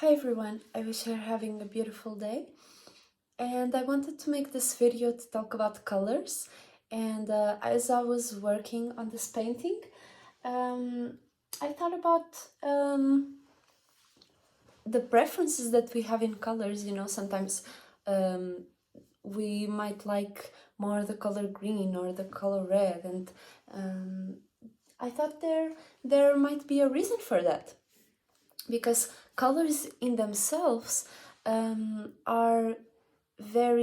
Hi everyone, I wish you're having a beautiful day, and I wanted to make this video to talk about colors. And as I was working on this painting, I thought about the preferences that we have in colors. You know, sometimes we might like more the color green or the color red, and I thought there might be a reason for that, because colors in themselves are the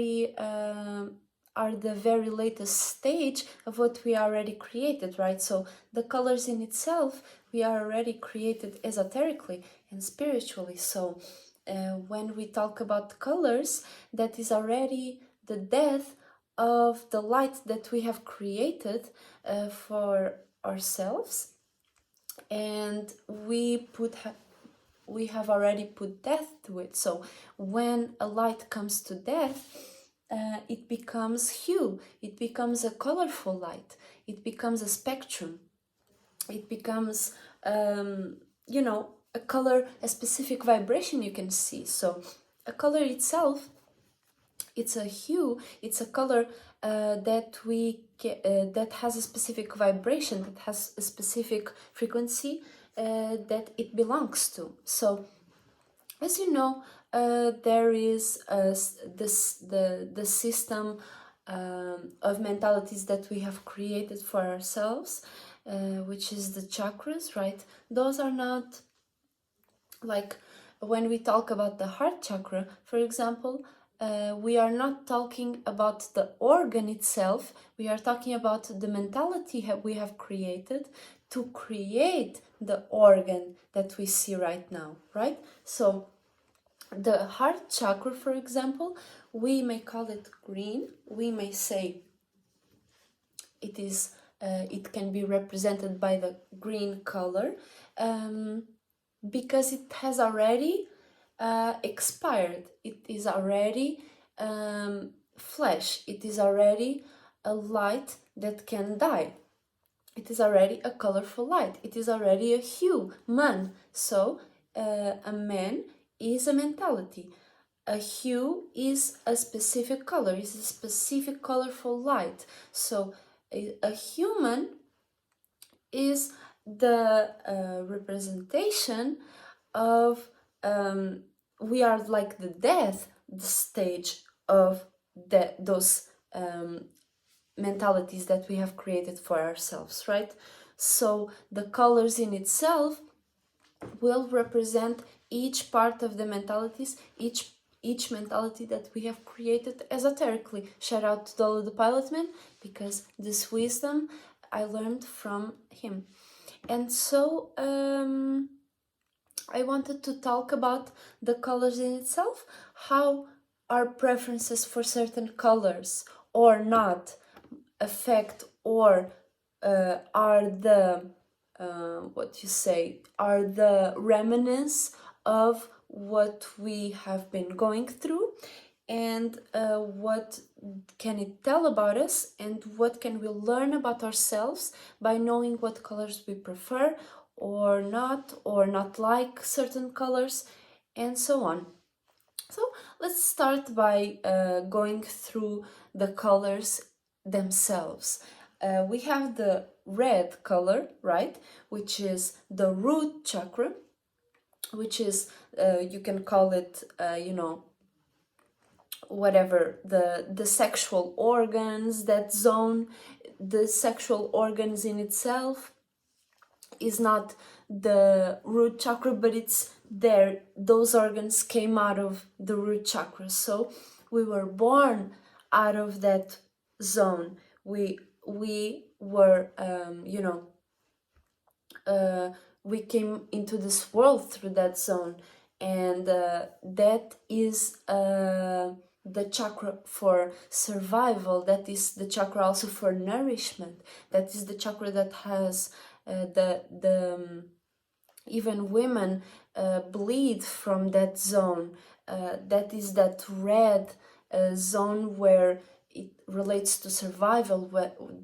very latest stage of what we already created, right? So the colors in itself, we are already created esoterically and spiritually. So when we talk about colors, that is already the death of the light that we have created for ourselves, and we have already put death to it. So when a light comes to death, it becomes hue, it becomes a colorful light, it becomes a spectrum, it becomes you know, a color, a specific vibration you can see. So a color itself, it's a hue, it's a color that has a specific vibration, that has a specific frequency that it belongs to. So as you know, there is the system of mentalities that we have created for ourselves, which is the chakras, right? Those are not like, when we talk about the heart chakra, for example, we are not talking about the organ itself, we are talking about the mentality we have created to create the organ that we see right now, right? So the heart chakra, for example, we may call it green, we may say it can be represented by the green color, because it has already expired, it is already flesh, it is already a light that can die, it is already a colorful light, it is already a hue, man. So a man is a mentality, a hue is a specific color, is a specific colorful light. So a human is the representation of we are like the death, the stage of those mentalities that we have created for ourselves, right? So the colors in itself will represent each part of the mentalities, each mentality that we have created esoterically. Shout out to Dolo the Pilot Man, because this wisdom I learned from him. And so I wanted to talk about the colors in itself, how our preferences for certain colors or not affect or are the are the remnants of what we have been going through, and what can it tell about us, and what can we learn about ourselves by knowing what colors we prefer or not like certain colors, and so on. So let's start by going through the colors themselves. We have the red color, right, which is the root chakra, which is you can call it you know, whatever, the sexual organs, that zone. The sexual organs in itself is not the root chakra, but it's there, those organs came out of the root chakra, so we were born out of that zone. We were you know, we came into this world through that zone, and that is the chakra for survival, that is the chakra also for nourishment, that is the chakra that has even women bleed from that zone. That is that red zone where it relates to survival,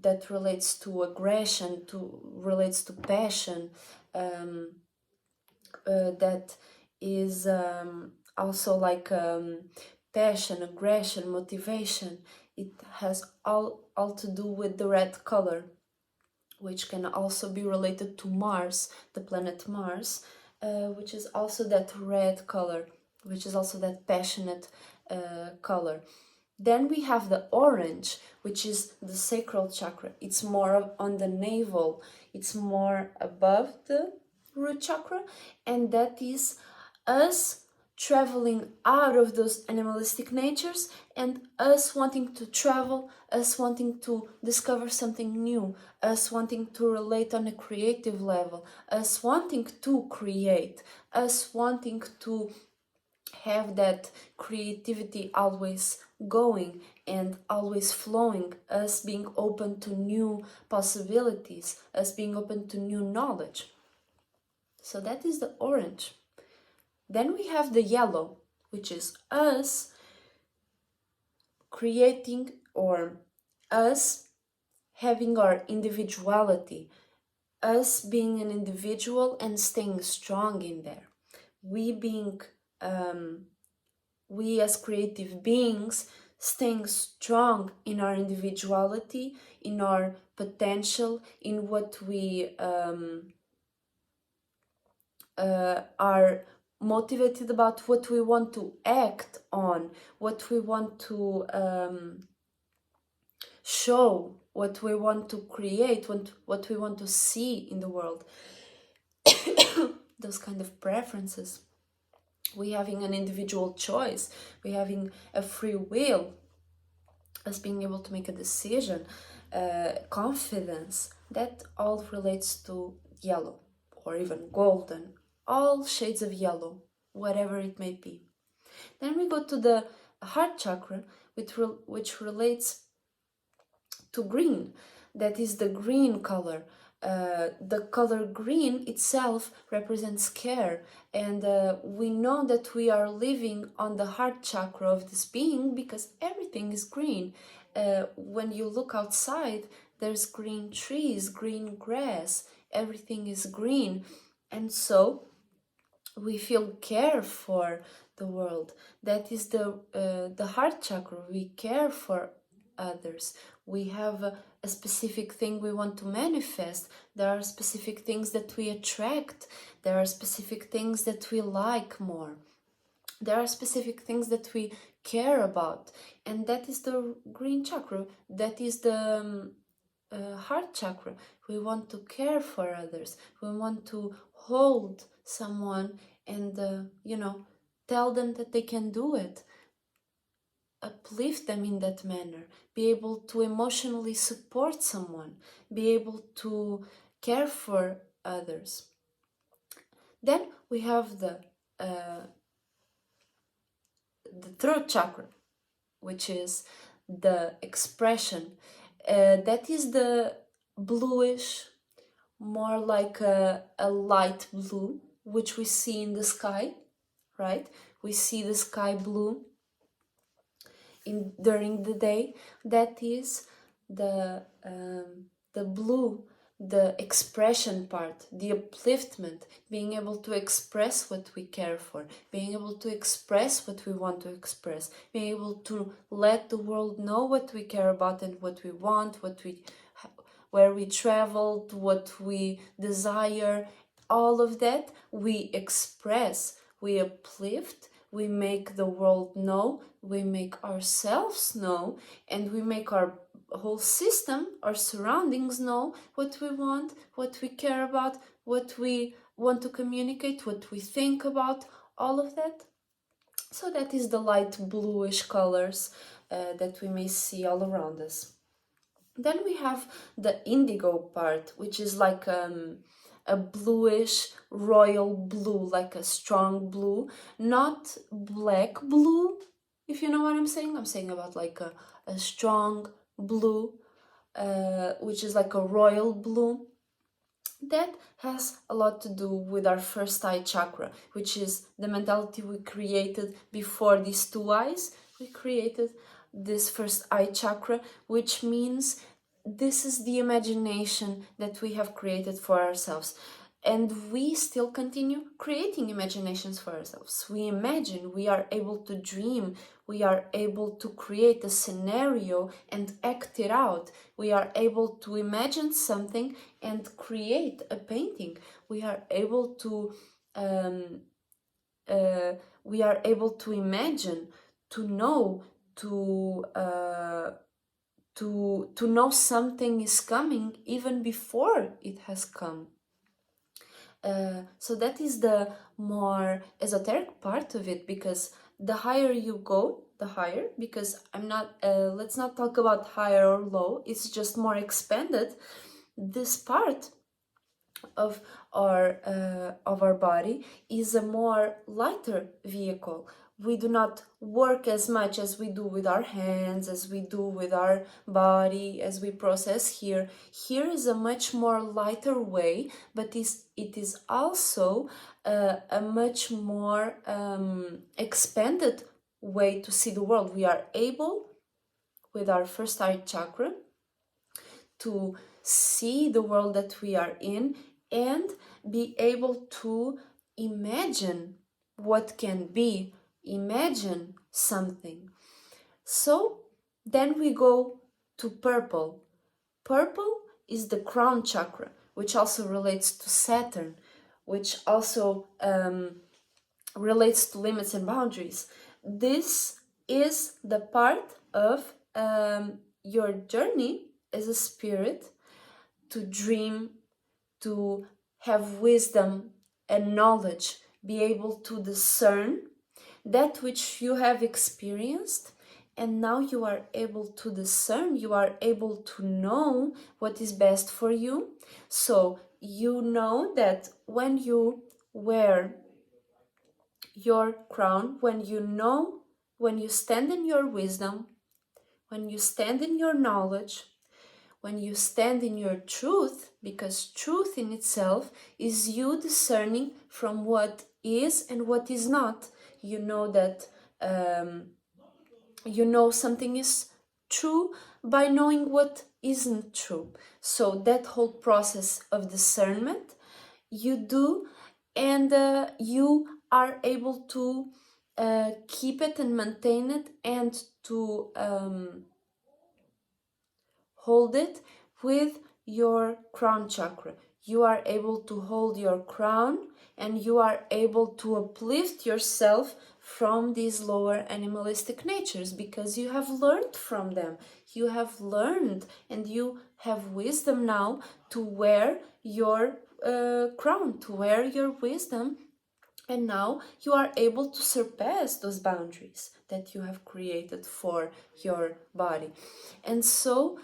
that relates to aggression, relates to passion, that is also like passion, aggression, motivation. It has all to do with the red color, which can also be related to Mars, the planet Mars, which is also that red color, which is also that passionate color. Then we have the orange, which is the Sacral Chakra. It's more on the navel, it's more above the root chakra, and that is us traveling out of those animalistic natures and us wanting to travel, us wanting to discover something new, us wanting to relate on a creative level, us wanting to create, us wanting to have that creativity always going and always flowing, us being open to new possibilities, us being open to new knowledge. So that is the orange. Then we have the yellow, which is us creating, or us having our individuality, us being an individual and staying strong in there. We as creative beings staying strong in our individuality, in our potential, in what we are motivated about, what we want to act on, what we want to show, what we want to create, what we want to see in the world. Those kind of preferences. We having an individual choice, we having a free will, us being able to make a decision, confidence, that all relates to yellow, or even golden, all shades of yellow, whatever it may be. Then we go to the heart chakra, which relates to green. That is the green color. The color green itself represents care, and we know that we are living on the heart chakra of this being because everything is green. When you look outside, there's green trees, green grass, everything is green, and so we feel care for the world. That is the heart chakra. We care for others. We have a specific thing we want to manifest. There are specific things that we attract. There are specific things that we like more. There are specific things that we care about, and that is the green chakra. That is the heart chakra. We want to care for others. We want to hold someone and tell them that they can do it, uplift them in that manner, be able to emotionally support someone, be able to care for others. Then we have the throat chakra, which is the expression. That is the bluish, more like a light blue, which we see in the sky, right? We see the sky blue during the day. That is the blue, the expression part, the upliftment, being able to express what we care for, being able to express what we want to express, being able to let the world know what we care about and what we want, where we traveled, what we desire. All of that we express, we uplift, we make the world know, we make ourselves know, and we make our whole system, our surroundings know what we want, what we care about, what we want to communicate, what we think about, all of that. So that is the light bluish colors that we may see all around us. Then we have the indigo part, which is like a bluish royal blue, like a strong blue, not black blue, if you know what I'm saying. I'm saying about like a strong blue, which is like a royal blue. That has a lot to do with our first eye chakra, which is the mentality we created before these two eyes. We created this first eye chakra, which means this is the imagination that we have created for ourselves. And we still continue creating imaginations for ourselves. We imagine, we are able to dream, we are able to create a scenario and act it out. We are able to imagine something and create a painting. We are able to imagine, to know, to know something is coming even before it has come. So that is the more esoteric part of it, because the higher you go, the higher, because I'm not, let's not talk about higher or low, it's just more expanded. This part of our body is a more lighter vehicle. We do not work as much as we do with our hands, as we do with our body, as we process here. Here is a much more lighter way, but it is also a much more expanded way to see the world. We are able, with our first eye chakra, to see the world that we are in and be able to imagine what can be, imagine something. So then we go to purple. Purple is the crown chakra, which also relates to Saturn, which also relates to limits and boundaries. This is the part of your journey as a spirit to dream, to have wisdom and knowledge, be able to discern that which you have experienced, and now you are able to discern, you are able to know what is best for you. So you know that when you wear your crown, when you stand in your wisdom, when you stand in your knowledge, when you stand in your truth, because truth in itself is you discerning from what is and what is not. You know that something is true by knowing what isn't true. So that whole process of discernment you do, and you are able to keep it and maintain it, and to hold it with your crown chakra. You are able to hold your crown, and you are able to uplift yourself from these lower animalistic natures, because you have learned from them. You have learned, and you have wisdom now to wear your crown, to wear your wisdom. And now you are able to surpass those boundaries that you have created for your body. And so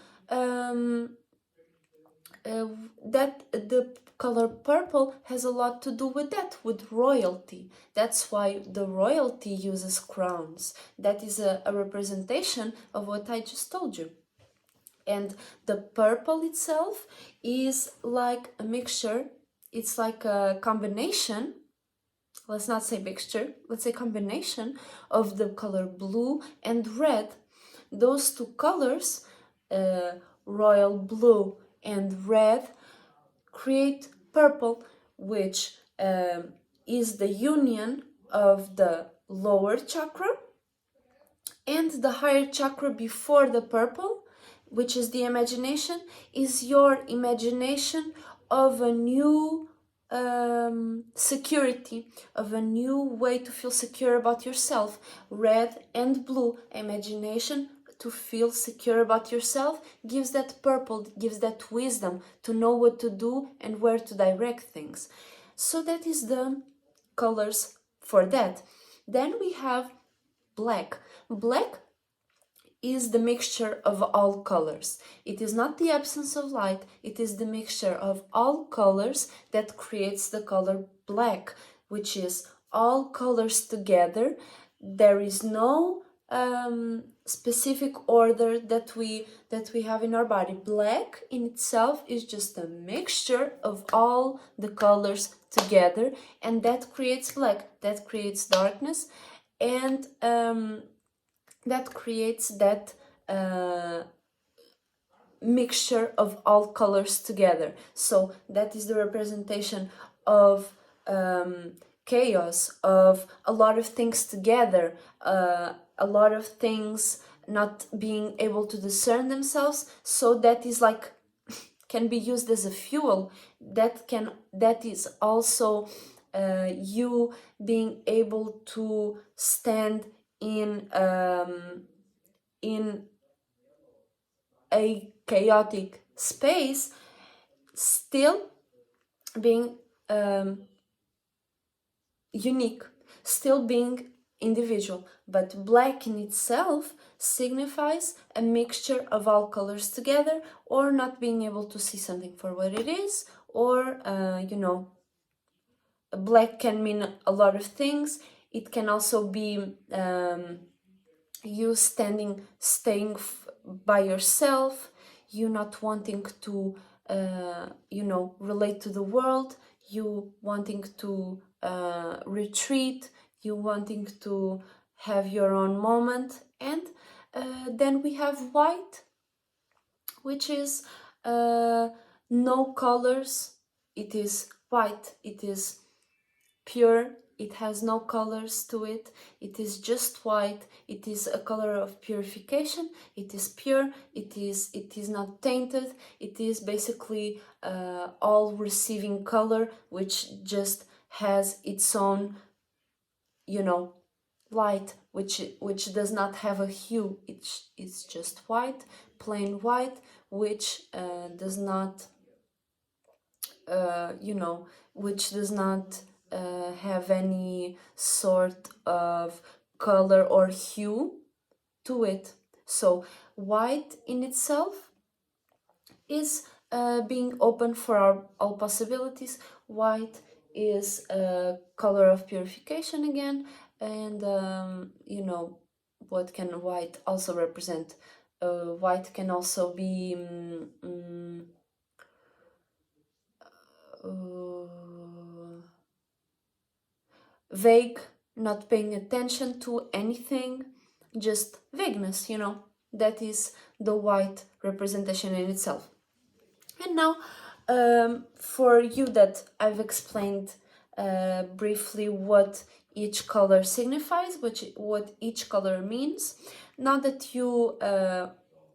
that the color purple has a lot to do with that, with royalty. That's why the royalty uses crowns. That is a representation of what I just told you. And the purple itself is like a mixture, it's like a combination, let's not say mixture, let's say combination of the color blue and red. Those two colors, royal blue and red, create purple, which is the union of the lower chakra and the higher chakra before the purple, which is the imagination, is your imagination of a new security, of a new way to feel secure about yourself. Red and blue, imagination to feel secure about yourself, gives that purple, gives that wisdom to know what to do and where to direct things. So that is the colors for that. Then we have black. Black is the mixture of all colors. It is not the absence of light, it is the mixture of all colors that creates the color black, which is all colors together. There is no specific order that we have in our body. Black in itself is just a mixture of all the colors together, and that creates black, that creates darkness, and that creates that mixture of all colors together. So that is the representation of chaos, of a lot of things together, a lot of things not being able to discern themselves. So that is like can be used as a fuel. That is also you being able to stand in a chaotic space, still being unique, still being individual. But black in itself signifies a mixture of all colors together, or not being able to see something for what it is, or black can mean a lot of things. It can also be you staying by yourself, you not wanting to relate to the world, you wanting to retreat, you wanting to have your own moment. And then we have white, which is no colors. It is white, it is pure, it has no colors to it, it is just white, it is a color of purification, it is pure, it is not tainted, it is basically all receiving color, which just has its own light, which does not have a hue. It's just white, plain white, which does not which does not have any sort of color or hue to it. So white in itself is being open for all possibilities. White is a color of purification again. And what can white also represent? White can also be vague, not paying attention to anything, just vagueness, that is the white representation in itself. And now for you that I've explained briefly what each color signifies, what each color means. Now that you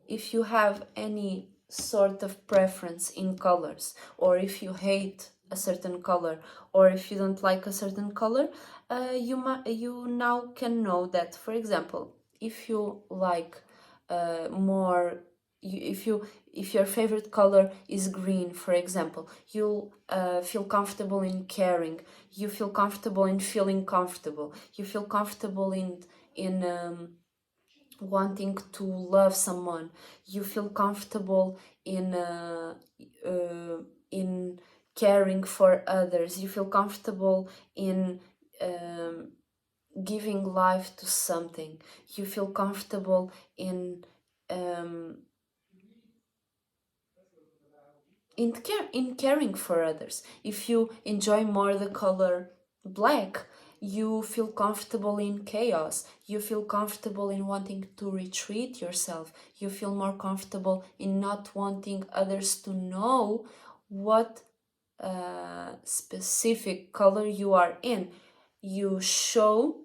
if you have any sort of preference in colors, or if you hate a certain color, or if you don't like a certain color, you now can know that, for example, if you like if your favorite color is green, for example, you'll feel comfortable in caring, you feel comfortable in feeling comfortable, you feel comfortable in wanting to love someone, you feel comfortable in caring for others, you feel comfortable in giving life to something, you feel comfortable in caring for others. If you enjoy more the color black, you feel comfortable in chaos, you feel comfortable in wanting to retreat yourself, you feel more comfortable in not wanting others to know what specific color you are in. You show,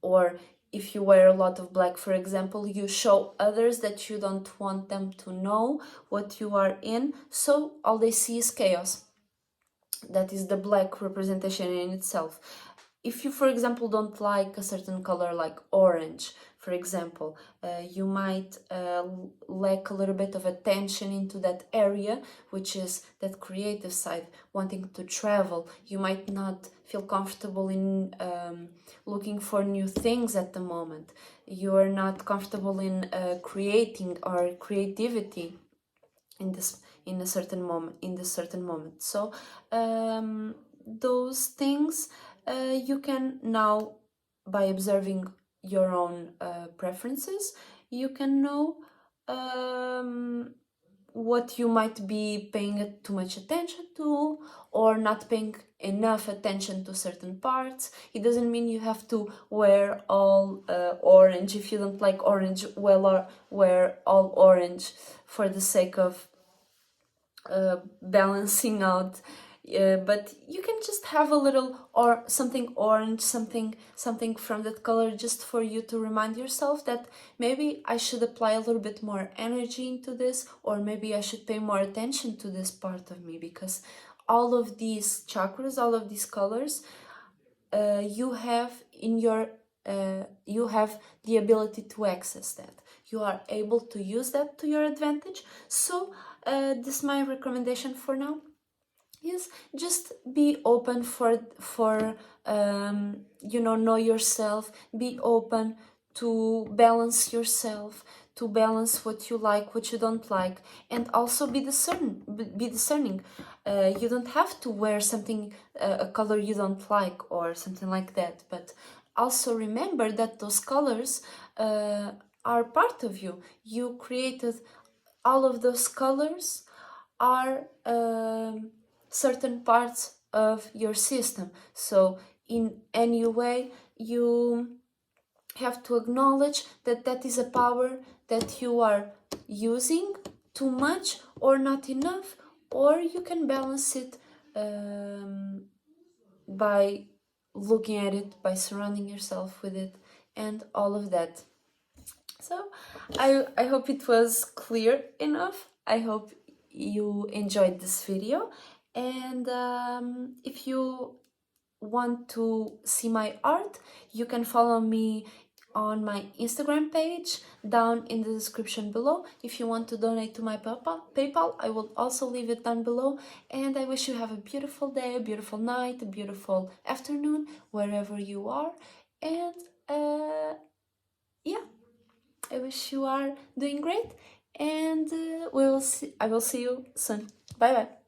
or if you wear a lot of black, for example, you show others that you don't want them to know what you are in, so all they see is chaos. That is the black representation in itself. If you, for example, don't like a certain color, like orange, for example, you might lack a little bit of attention into that area, which is that creative side, wanting to travel. You might not feel comfortable in looking for new things at the moment. You are not comfortable in creating or creativity in this certain moment. So those things you can now, by observing your own preferences, you can know what you might be paying too much attention to, or not paying enough attention to certain parts. It doesn't mean you have to wear all orange. If you don't like orange, well, or wear all orange for the sake of balancing out. But you can just have a little or something orange, something from that color, just for you to remind yourself that maybe I should apply a little bit more energy into this, or maybe I should pay more attention to this part of me, because all of these chakras, all of these colors, you have in your you have the ability to access that. You are able to use that to your advantage. So this is my recommendation for now. Yes, just be open for you know yourself. Be open to balance yourself, to balance what you like, what you don't like, and also be discerning. You don't have to wear something, a color you don't like or something like that, but also remember that those colors are part of you. You created all of those colors, are certain parts of your system. So in any way, you have to acknowledge that that is a power that you are using too much or not enough, or you can balance it by looking at it, by surrounding yourself with it, and all of that. So I hope it was clear enough. I hope you enjoyed this video, and if you want to see my art, you can follow me on my Instagram page down in the description below. If you want to donate to my PayPal, I will also leave it down below. And I wish you have a beautiful day, a beautiful night, a beautiful afternoon, wherever you are. And yeah, I wish you are doing great, and I will see you soon. Bye bye.